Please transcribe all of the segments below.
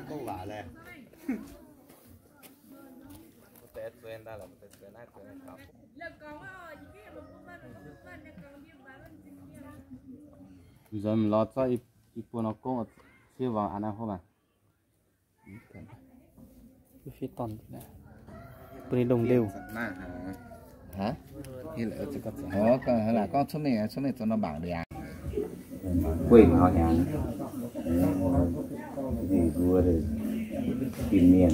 câu vả này giờ mình lo cho ít buồn nó cũng chia vào ăn nào không à phía toàn bên đồng đều hả là con số này cho nó bảo được à quên họ nhà gì vừa rồi tìm miền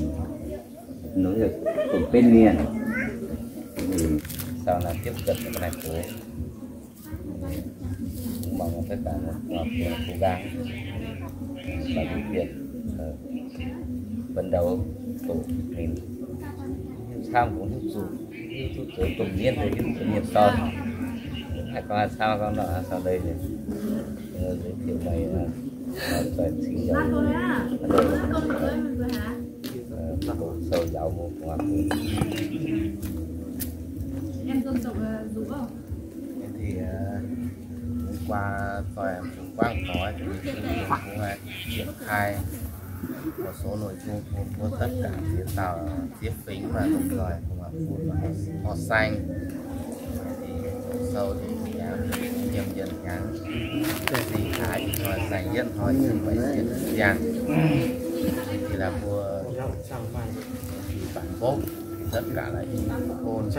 nói được cùng tên miền thì sau là tiếp cận cái này của bằng tất cả một cố gắng và thực hiện vận động tổ mình sao cũng giúp giúp giới tổng niên thì giúp cho nhiệt son hay còn sao con đó sau đây thì giới thiệu này phải xin chào tổ sâu giáo một ngoại em dân tộc Dũ không? Thì qua tòa em cũng quang nói thì cũng triển khai một số nội dung của tất cả phía tàu tiếp phính và đồng thời cũng là phun hoa xanh thì sâu thì nhiều dần ngắn gì thái thì hoa xanh nhất thôi nhưng phải diễn giang thì là vua bản bốc tất cả là thôn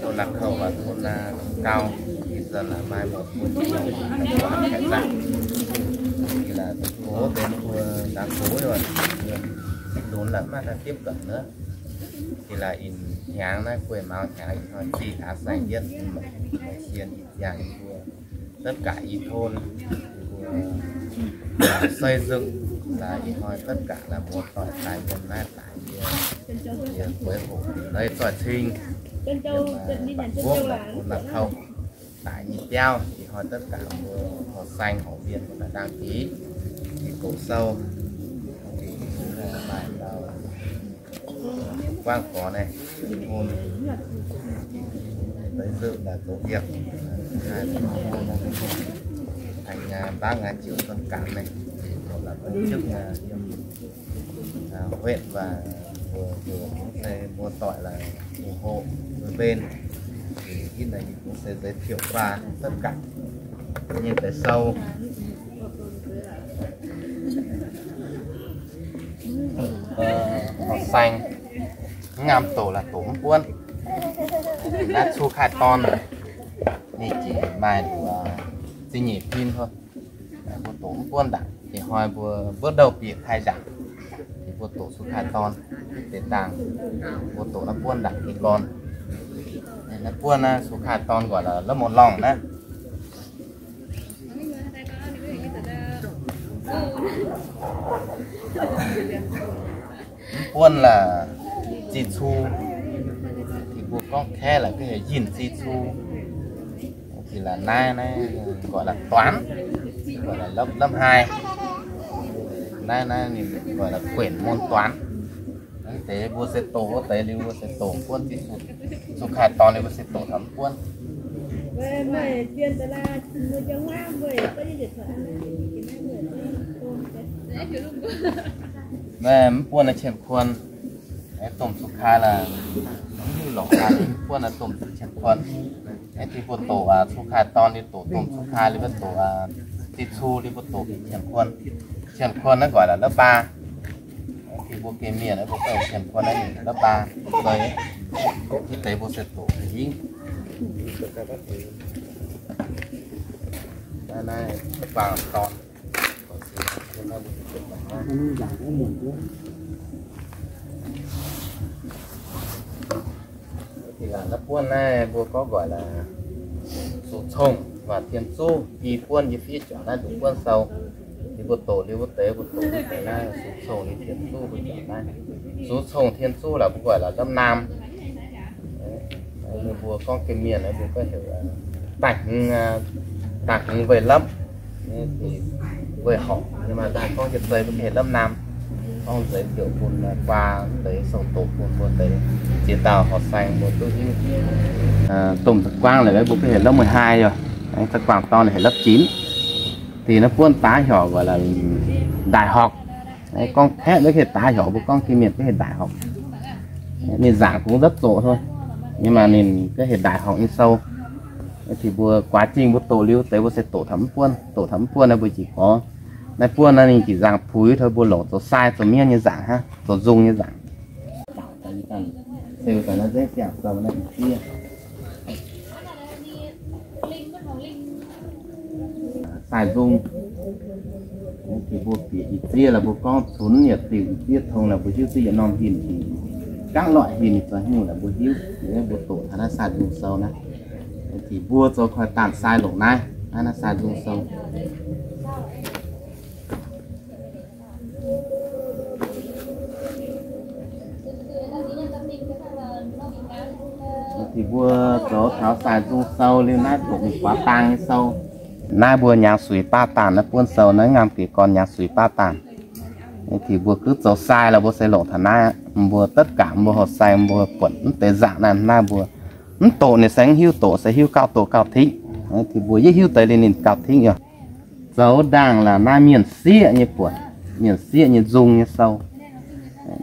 thôn lạc khẩu và thôn là cao thì giờ là mai một thôn chỉ là quán khải dạng thì là thành phố đến đá phố rồi đốn lẫn mà là tiếp cận nữa thì là in nháng này quê máu nháng thôi chỉ thả sành nhất mà xiên dạng tất cả y thôn xây dựng là y thôi tất cả là một tỏi tài nhân này tại với hộ đây tỏi sinh bản quốc là một lạc không tại nhị teo thì họ tất cả họ xanh họ viên là đăng ký thì cổ sâu thì là bài đầu quang có này môn tới dự là tổ việc thành 3.000 triệu con cảm này là tổ chức huyện và vừa cũng sẽ mua tỏi là ủng hộ đôi bên thì khi này cũng sẽ giới thiệu qua tất cả như cái sâu họ xanh ngam tổ là tổ hông quân đã chu khai ton thì chỉ bài của duy nhị phim thôi của tổ hông quân đã thì hỏi vừa bước đầu việc khai giảng thì của tổ chu khai ton để tàng của tổ là quân đã thì con là quân số khai ton gọi là lớp một lòng đấy quân là chi chu thì của con khe là cái hệ dìn chi chu thì là nai này gọi là toán gọi là lớp 2 nai thì gọi là quyển môn toán thế vua sẽ tổ thế thì vua sẽ tổ quân thì số khai to thì vua sẽ tổ thắng quân về tiền là người trong hoa về có gì để về quân là trên quân tổng số khai là như lỗ khai quân là tổng trên quân thì vua tổ số khai to thì tổ tổng số khai thì vua tổ tít su thì vua tổ trên quân nó gọi là lớp 3 thì vua kê miền ấy vua cầu trên quân ấy lớp 3 rồi thì tế vua sẽ tổ thì đây này vàng tròn thì là lớp quân này vua có gọi là số trồng và thiên su vì quân như phía trở lại đúng quân sâu thì vua tổ đi vua tế là số trồng thì thiên su với trở lại số trồng thiên su là cũng gọi là lớp nam vua con cái miền ấy vua có hiểu là tặng về lâm thì về họ nhưng mà đang con hiện tới có thể lâm nam con giới thiệu cùng qua tới sông tổ cùng tới chế tạo họ xanh một tôi tổng thực quang là cái bố cái lớp 12 rồi anh thực quang to này lớp 9 thì nó buôn tá nhỏ gọi là đại học đấy, con khác với hiện tại họ của con kia miền cái hiện đại học nên dạng cũng rất rộ thôi nhưng mà nên cái hiện đại học như sâu thì vừa quá trình vừa tổ lưu tế vừa sẽ tổ thấm quân là vừa chỉ có này quân là chỉ dạng phúi thôi vừa lỗ tổ sai tổ miên như dạng ha tổ dùng như dạng từ cái nó dễ dàng rồi nó kia xài dung thì vô phía ít chia là vô con xuống nhiệt tiểu tiết thông là vô chiếu gì non hình thì các loại hình cho nhiều là vô hiếu để vô tổ thà nó xài dung sâu này thì vua cho khỏi tàn sai lỗ này nó xài dung sâu thì vua cho tháo xài dung sâu lên nát của mình quá tăng sâu nai bùa nhà suy ba tàn nó buôn sầu nó ngam thì còn nhà suy ba tàn thì bùa cứ dấu sai là bùa sẽ lộ thằng nai bùa tất cả bùa hột sai bùa quẩn tế dạng này nai bùa tổ này sẽ hưu tổ sẽ hưu cao tổ cao thí thì bùa với hưu tới lên cao thí rồi dấu đang là nai miền xịa như quẩn miền xịa như dung như sâu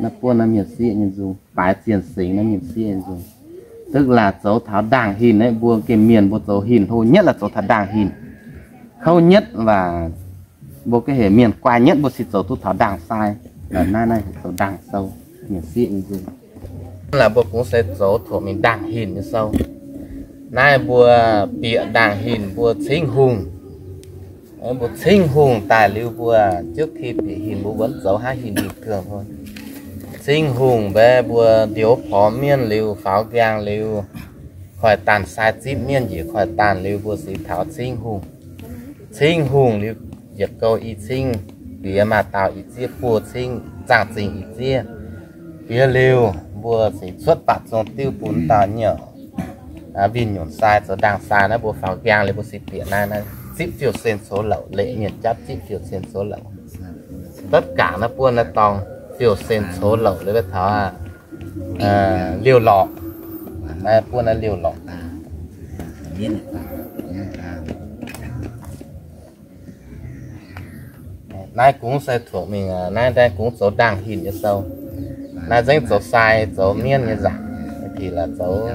nó buôn là miền xịa như dung phải tiền xí nó miền xịa như dung tức là dấu tháo đàng hình đấy bùa cái miền bùa dấu hình thôi nhất là dấu tháo đàng hình khâu nhất và bộ cái hệ miền qua nhất bộ xịt dấu thu thảo đằng sai ở nơi này dấu đằng sâu miền xịn dùng là bộ cũng sẽ dấu thuộc mình đằng hình như sâu nay bùa bịa đằng hình bùa sinh hùng bùa sinh hùng tài lưu bùa trước khi bị hình bùa vẫn dấu hai hình bình thường thôi sinh hùng về bùa điếu phó miên lưu pháo gang lưu khỏi tàn sai chip miên chỉ khỏi tàn lưu bùa xịt thảo sinh hùng lưu giật câu ít sinh bia mà tạo ít chia bùa sinh chẳng trình ít chia bia lưu bùa sẽ xuất bạc trong tiêu bún tàu nhỏ vì nhổn sai số đằng sai nó bùa pháo gang lấy bùa xịt biển này nó xịt phiêu sen số lậu lệ nhiệt chấp xịt phiêu sen số lậu tất cả nó buôn nó tòng phiêu sen số lậu lấy cái tháo liều lọ này buôn nó liều lọ nay cũng sẽ thuộc mình nay đây cũng số đằng hình như sâu nay danh số sai số miên như dạng thì là số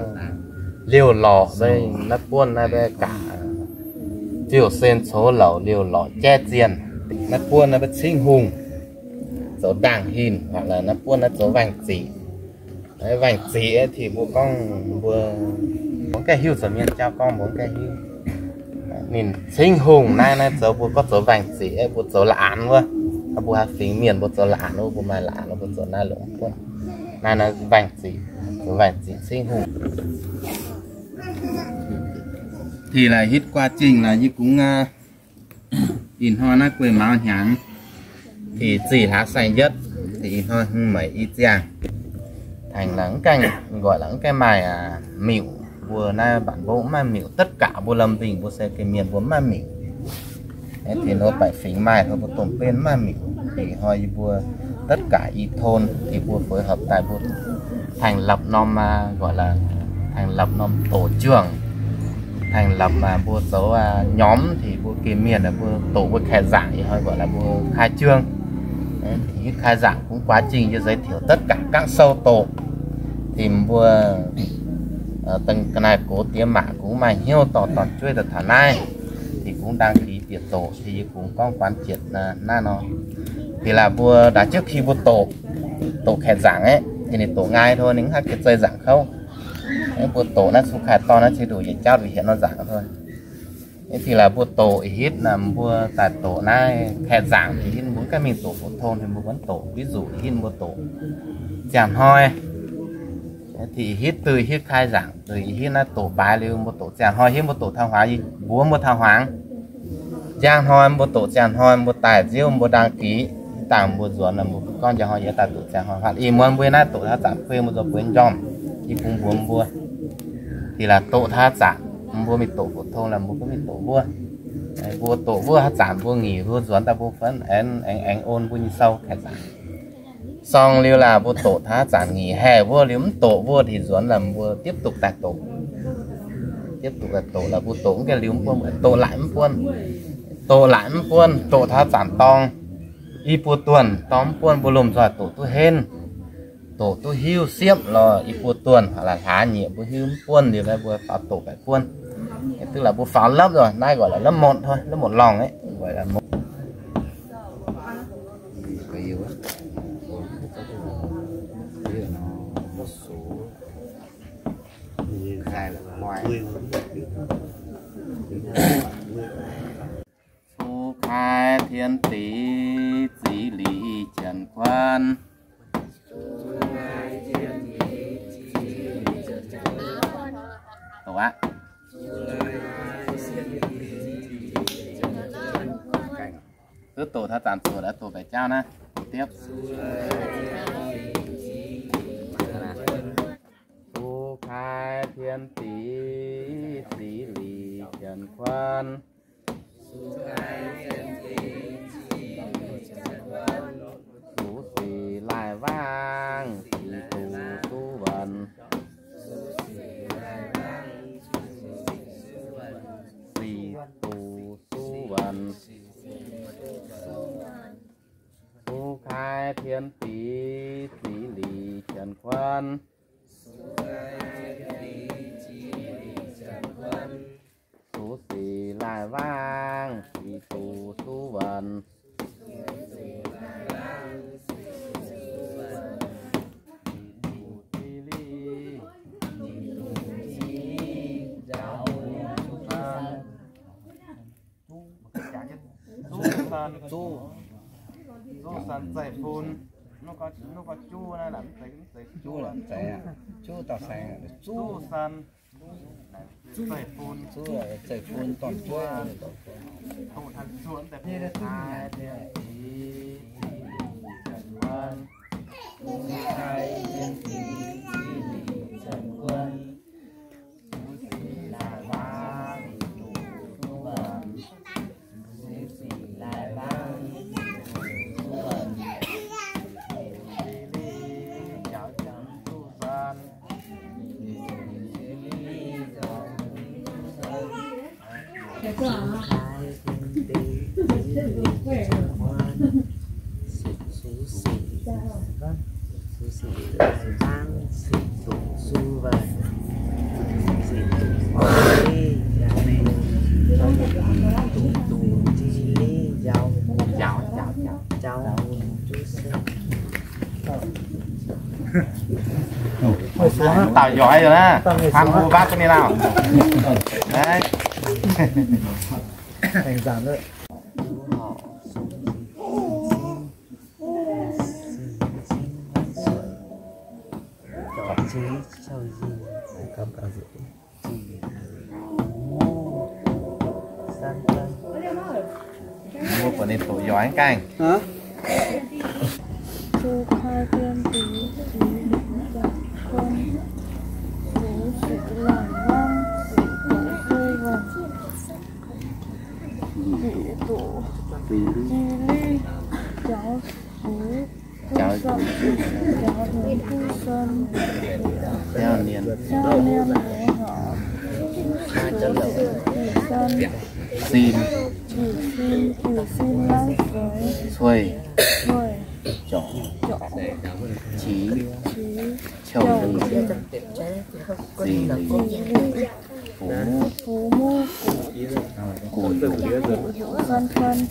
liều lọ đây nó buôn nay đây cả tiểu sen số lẩu liều lọ che tiền nó buôn nó bất sinh hùng số đằng hình hoặc là nó buôn nó số vàng chỉ đấy vàng chỉ ấy thì bố con vừa bốn cái hưu số miên cho con bốn cái hưu mình sinh hùng nay nay số bố có số vàng chỉ ấy bố số là án quá bố hát phím miền bố số là án bố mai là án bố số nay lỗ quân nay nó vàng chỉ số vàng chỉ sinh hùng thì là hít quá trình là như cũng in hoa nó quê máu nháng thì chỉ hát xanh nhất thì in hoa mấy ít giang thành lắng canh gọi là cái mài mịu vừa nay bản bộ mà mịu tất cả bộ lâm bình bộ xe cái miền vốn mà mịu thì nó phải phím mài thôi bộ tổng bên mà mịu thì hoa vừa tất cả y thôn thì vừa phối hợp tại bộ thành lập nom gọi là thành lập nom tổ trưởng thành lập mà bua số nhóm thì bua kia miền là bua tổ bua khai giảng thì hơi gọi là bua khai trương. Đấy, thì khai giảng cũng quá trình cho giới thiệu tất cả các sâu tổ thì bua từng cái này cố tiêm mã cũng mà nhiều tổ toàn chơi được thả này thì cũng đăng ký tiệt tổ thì cũng có quán triệt là nó thì là bua đã trước khi bua tổ khai giảng ấy thì này tổ ngay thôi những hai cái chơi giảng không bữa tổ nó xuống khai to nó chỉ đủ để trao vì hiện nó giảm thôi. Thế thì là bữa tổ ít là bữa tại tổ này khai giảng thì hiện muốn cái mình tổ phổ thông thì muốn tổ ví dụ hiện bữa tổ chàng hoi thì hít từ hít khai giảng từ hít là tổ bài lưu một tổ chàng hoi hít một tổ thang hóa gì búa một thang hoáng chàng hoi một tổ chàng hoi một tài diêu một đăng ký tàng một ruộng là một con chàng hoi với tài tổ chàng hoi hoặc y muốn với nát tổ đã giảm khuê một rồi quên dòng thì cũng muốn mua thì là tổ tha giảm mua mình tổ phổ thông là mua cái mình tổ vua vua tổ vua hát giảm vua nghỉ vua doán ta vô phấn anh ôn vua như sau khai giảm xong lưu là vua tổ tha giảm nghỉ hè vua liếm tổ vua thì doán là vua tiếp tục tại tổ là vua tổ cái liếm vua tổ lại quân tổ tha giảm tong y bùa tuần tóm buôn bùa lùm rồi tổ tu hên tổ tu hưu xiêm là y bùa tuần hoặc là thả nhẹ bùa hưu buôn thì là bùa phá tổ phải buôn, tức là bùa phá lớp rồi, nay gọi là lớp 1 thôi, lớp 1 lòng ấy, gọi là một. Phu khai thiên tỷ dĩ lý trần quan tổ á cứ tổ tha tàn tổ đã tổ phải trao na tiếp phu khai thiên tỷ dĩ lý trần quan số xì lại vang xì tù tu vần xì tù tu vần phu khai thiên tỷ dĩ lý trần quan số xì lại vang xì tù tu vần chú sẵn dạy phun nó có chú này làm dạy chú là chạy à, chú tao sang chú sẵn dạy phun chú là chạy phun toàn chơi không thành xuốngแต่พี่ได้ทุกอย่างเนี่ยtạo giỏi rồi đó, tham mua bác cái này nào, đấy, thành giảm đấy. mua của này tổ giỏi canh. Phu khai thiên tỷ dĩ lý trần quan số xì lại vang xì tù tu vần dị tổ chi ly cháu phú Cháu cháu hướng phu sơn theo niên sao niên để họ số thị sơn xin chỉ xin lái xuôi rồi chỏ chọn chí chí châu gì phú phú mô cổ phân phân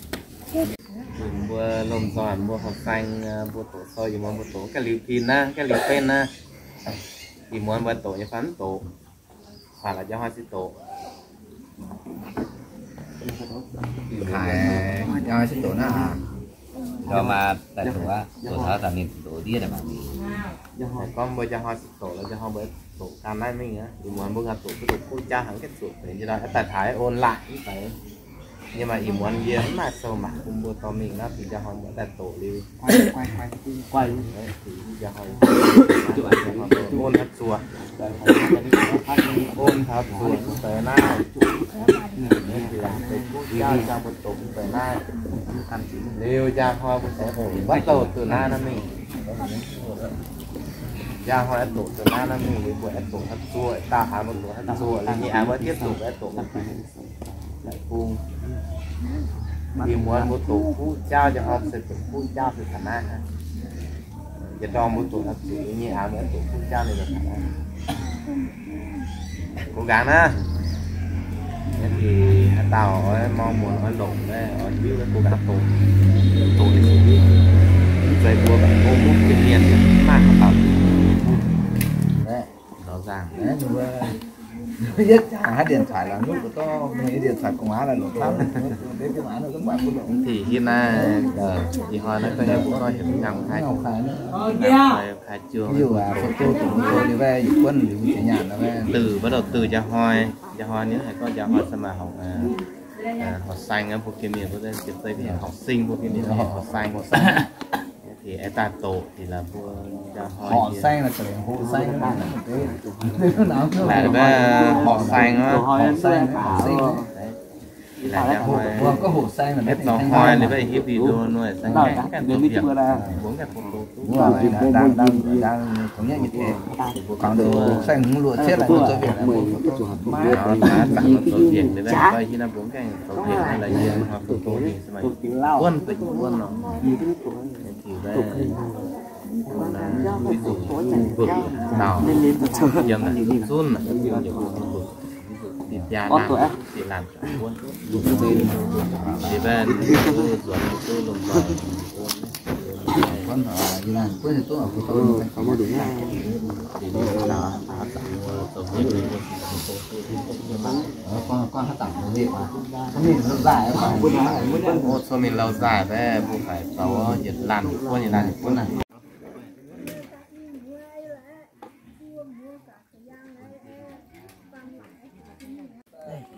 mua lồng giòn mua hộp xanh mua tổ soi thì mua tổ cái liu pin na cái liu pen na thì muốn mua tổ như phán tổ hoặc là cho hoa sĩ tổ Thải cho xin tổ nào cho mà tại tổ á tổ tháo tạm niệm tổ đi là bạn con bây giờ hoa sĩ tổ là cho hoa bữa tổ cam này mình á thì muốn mua tổ cái tổ cô cha hẳn cái tổ để như là tại thái ôn lại phải nhưng mà ý muốn gì mà sâu mà cũng mua to mình đó thì cho họ muốn đặt tổ đi quay thì cho họ ôn thật chùa ôn thật chùa tới nay thì là cái quốc gia trong một tổ tới nay liều cha hoa cũng sẽ ổn bắt đầu từ nay là mình cha hoa tổ từ nay là mình với buổi tổ thật chùa ta hái một tổ thật chùa là nhẹ mới tiếp tục cái tổ lại phun vì muốn một tổ phú trao cho họ sẽ tổ phú trao sự khả năngจะต้องmột tổ thật sự như áo nữa tổ phú trao này là khả năng cố gắng á thì tao mong muốn ở lộn đấy ở dưới cái cố gắng tổ để xử lý về mua bạn mua mút kinh nghiệm mà tao đấy rõ ràng đấy nhưng mà nhất hai điện thoại là lúc có mấy điện thoại của má là lột lắm đấy cái má nó cũng bạn cũng lộn thì hiện nay thì họ nói tôi cũng có hiện nhầm hai không phải nữa hai trường ví dụ là photo của tôi đi về dự quân thì mình nhà nó về từ bắt đầu từ cho hoi nếu hay có cho hoi sao mà học học xanh á bộ kia miền có thể trực tiếp học sinh bộ kia miền học xanh thì em ta tổ thì là vua cho hoi họ xanh là trở thành hộ xanh là họ xanh á họ xanh họ sinh thì là cho hoi vừa có hộ xanh là hết nó hoi để vậy hiệp video nuôi xanh cái tổ việc bốn cái photo đúng rồi đang thống nhất như thế còn được xanh không lụa chết lại tôi việc là một nó đã tặng tổ việc để vậy coi như là bốn cái tổ việc hay là gì hoặc photo gì mà quân phải quân nó thì đây ví dụ vực nào dân là run thì gia năng thì làm quân thì bên ruộng tôi lồng bè con ở như này quên thì tôi ở của tôi không có đúng thì đó tổ chức con hát tặng cái việc mà không nhìn lâu dài một số mình lâu dài với buộc phải tàu nhiệt làm quân nhiệt làm quân này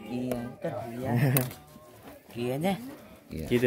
kia cất kia nhé. Chỉ